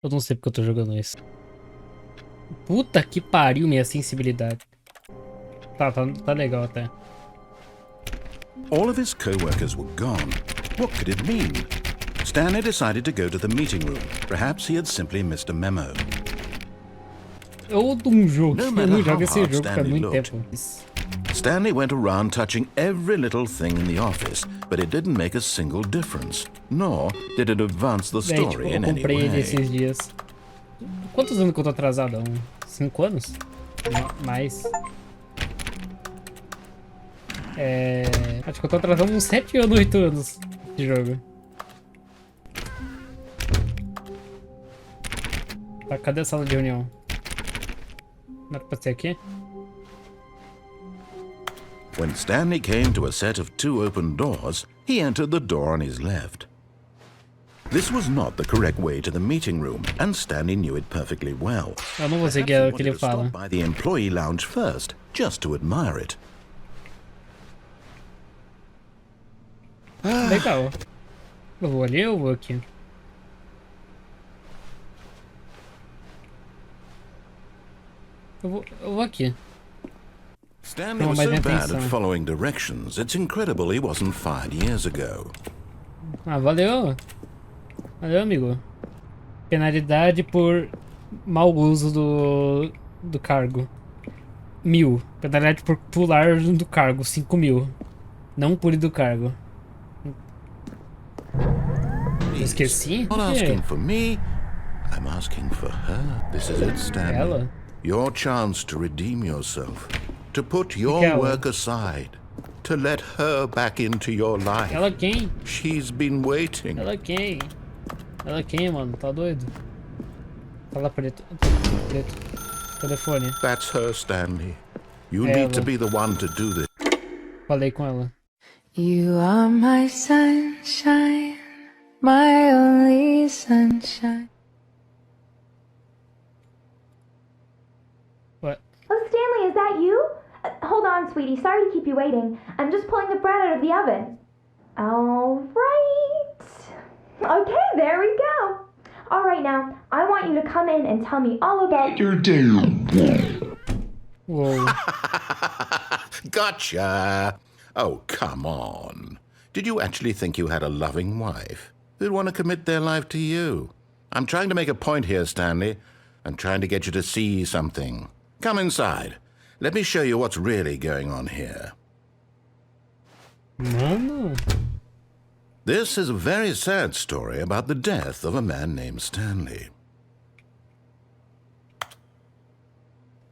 Eu não sei porque eu tô jogando isso. Puta que pariu, minha sensibilidade. Tá legal até. All of his co-workers were gone. What could it mean? Stanley decided to go to the meeting room. Perhaps he had simply missed a memo. Eu de um jogo, No eu matter não how jogo esse hard jogo faz Stanley muito looked, tempo. Stanley went around touching every little thing in the office, but it didn't make a single difference, nor did it advance the Véi, tipo, story eu in any comprei ele way. esses dias. Quantos anos que eu tô atrasado? 5 anos? Mais. Acho que eu tô atrasado uns 7 anos, 8 anos de jogo. Tá, cadê a sala de reunião? Não era pra ser aqui? When Stanley came to a set of 2 open doors, he entered the door on his left. This was not the correct way to the meeting room, and Stanley knew it perfectly well. Eu não vou Perhaps seguir he o que wanted ele to stop fala. by the employee lounge first, just to admire it. Legal. Eu vou ali ou vou aqui? Eu vou aqui. Stanley Não, was mas so nem bad atenção. at following directions, it's incredible he wasn't fired years ago. Ah, valeu. Valeu, amigo. Penalidade por mau uso do cargo. 1000. Penalidade por pular do cargo. 5000. Não pule do cargo. Esqueci? Not asking for me, I'm asking for her. This is it, Stanley. Ela? Your chance to redeem yourself, to put your Ela? work aside, to let her back into your life. Ela quem? She's been waiting. Ela quem? Ela quem, mano? Tá doido? Fala preto. Preto. Telefone. That's her, Stanley. You Ela. need to be the one to do this. Falei com ela. You are my sunshine, my only sunshine. Ué. Oh, Stanley, is that you? Hold on, sweetie. Sorry to keep you waiting. I'm just pulling the bread out of the oven. All right. Okay, there we go. All right, now, I want you to come in and tell me all about your day. Uou. Gotcha! Oh, come on. Did you actually think you had a loving wife who'd want to commit their life to you? I'm trying to make a point here, Stanley. I'm trying to get you to see something. Come inside. Let me show you what's really going on here. Mano. This is a very sad story about the death of a man named Stanley.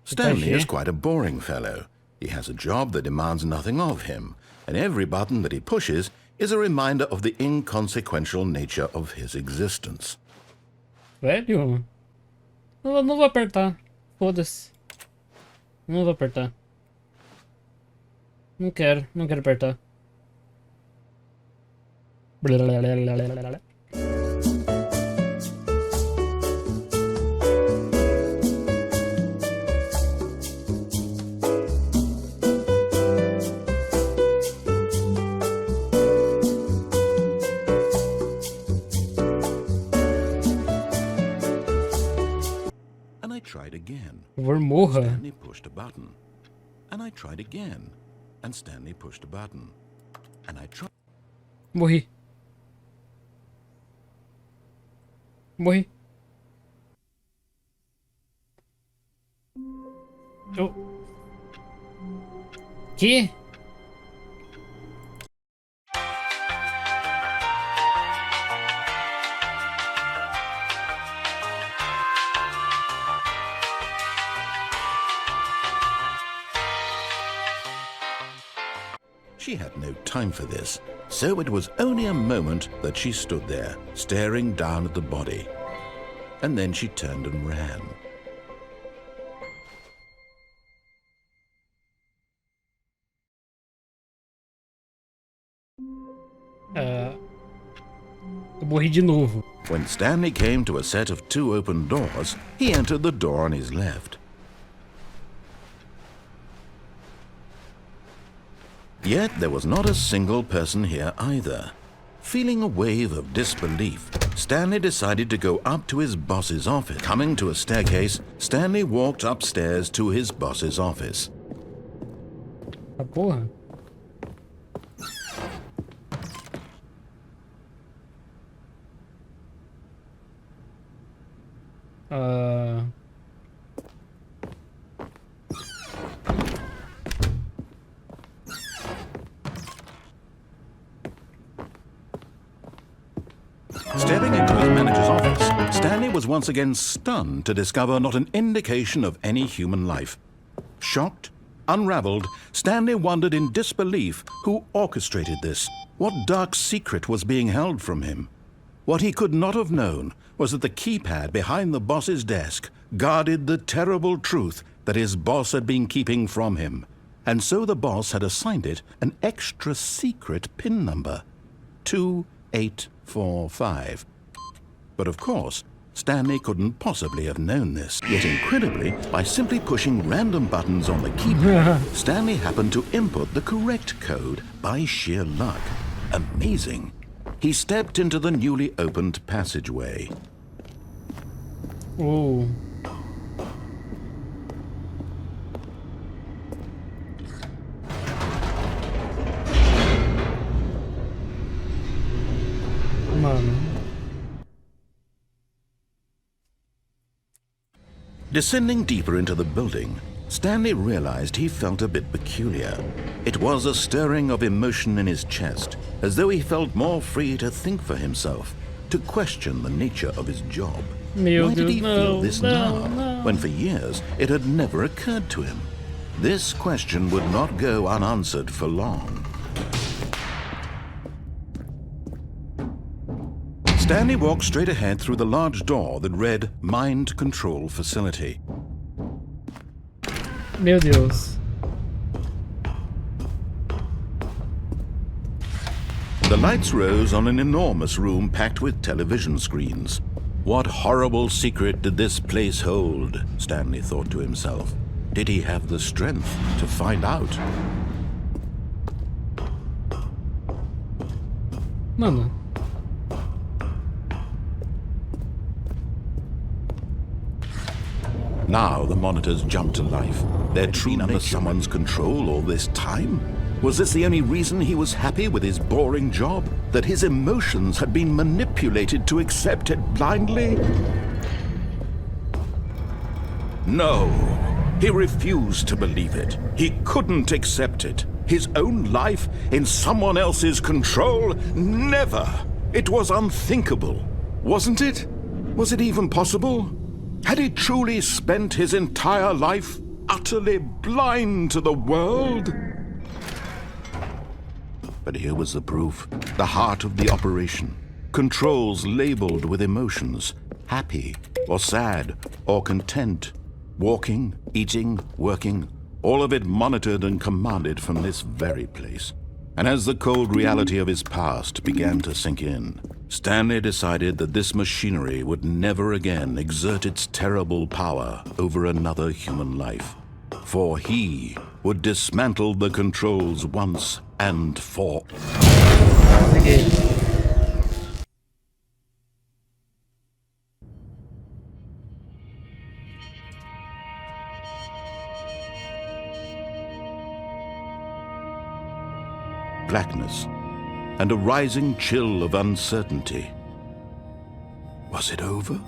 Stanley is quite a boring fellow. He has a job that demands nothing of him, and every button that he pushes is a reminder of the inconsequential nature of his existence. Velho? Não vou apertar. Foda-se. Não vou apertar. Não quero apertar. And I tried again. Por favor, morra. Stanley pushed a button. And I tried again. And Stanley pushed a button. And I tried. Morri. Morri. Eu... Que? She had no time for this, so it was only a moment that she stood there, staring down at the body. And then she turned and ran. Eu morri de novo. When Stanley came to a set of 2 open doors, he entered the door on his left. Yet there was not a single person here either. Feeling a wave of disbelief, Stanley decided to go up to his boss's office. Coming to a staircase, Stanley walked upstairs to his boss's office. A porra. Stepping into his manager's office, Stanley was once again stunned to discover not an indication of any human life. Shocked, unraveled, Stanley wondered in disbelief who orchestrated this. What dark secret was being held from him? What he could not have known was that the keypad behind the boss's desk guarded the terrible truth that his boss had been keeping from him. And so the boss had assigned it an extra secret PIN number, 2845. But of course, Stanley couldn't possibly have known this. Yet incredibly, by simply pushing random buttons on the keypad, Stanley happened to input the correct code by sheer luck. Amazing. He stepped into the newly opened passageway. Oh. Mano. Descending deeper into the building, Stanley realized he felt a bit peculiar. It was a stirring of emotion in his chest, as though he felt more free to think for himself, to question the nature of his job. Why did he feel this now, when for years it had never occurred to him? This question would not go unanswered for long. Stanley walked straight ahead through the large door that read Mind Control Facility. Meu Deus. The lights rose on an enormous room packed with television screens. What horrible secret did this place hold? Stanley thought to himself. Did he have the strength to find out? Mano. Now the monitors jumped to life. They'd been under someone's control all this time? Was this the only reason he was happy with his boring job? That his emotions had been manipulated to accept it blindly? No, he refused to believe it. He couldn't accept it. His own life in someone else's control? Never! It was unthinkable, wasn't it? Was it even possible? Had he truly spent his entire life utterly blind to the world? But here was the proof, the heart of the operation. Controls labeled with emotions, happy or sad or content. Walking, eating, working, all of it monitored and commanded from this very place. And as the cold reality of his past began to sink in, Stanley decided that this machinery would never again exert its terrible power over another human life. For he would dismantle the controls once and for all. Blackness and a rising chill of uncertainty. Was it over?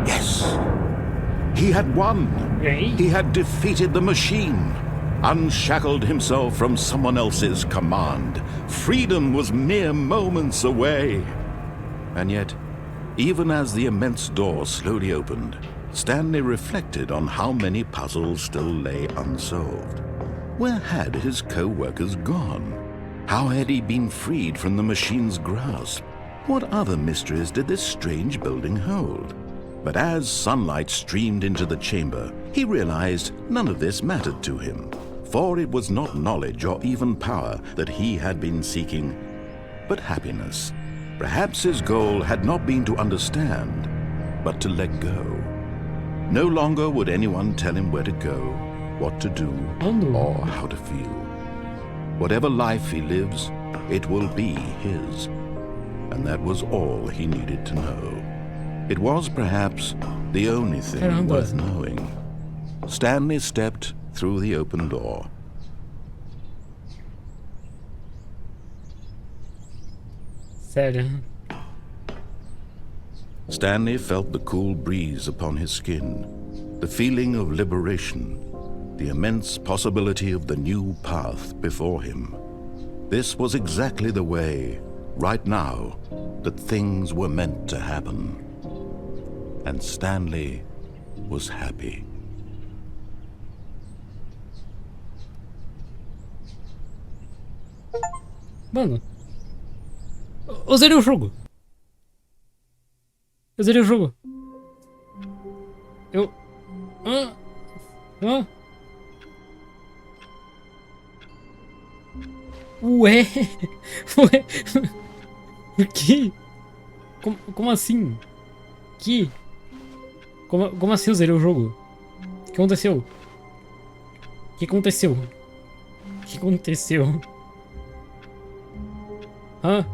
Yes! He had won! He had defeated the machine, unshackled himself from someone else's command. Freedom was mere moments away. And yet, even as the immense door slowly opened, Stanley reflected on how many puzzles still lay unsolved. Where had his co-workers gone? How had he been freed from the machine's grasp? What other mysteries did this strange building hold? But as sunlight streamed into the chamber, he realized none of this mattered to him, for it was not knowledge or even power that he had been seeking, but happiness. Perhaps his goal had not been to understand, but to let go. No longer would anyone tell him where to go, what to do, or how to feel. Whatever life he lives, it will be his. And that was all he needed to know. It was perhaps the only thing Caramba. worth knowing. Stanley stepped through the open door. Sério. Stanley felt the cool breeze upon his skin, the feeling of liberation, the immense possibility of the new path before him. This was exactly the way, right now, that things were meant to happen. And Stanley was happy. Mano. Eu zerei o jogo. Eu zerei o jogo. Eu... Ué? Ué? O que? Como assim? Que? Como assim eu zerei o jogo? O que aconteceu? O que aconteceu? O que aconteceu? Hã?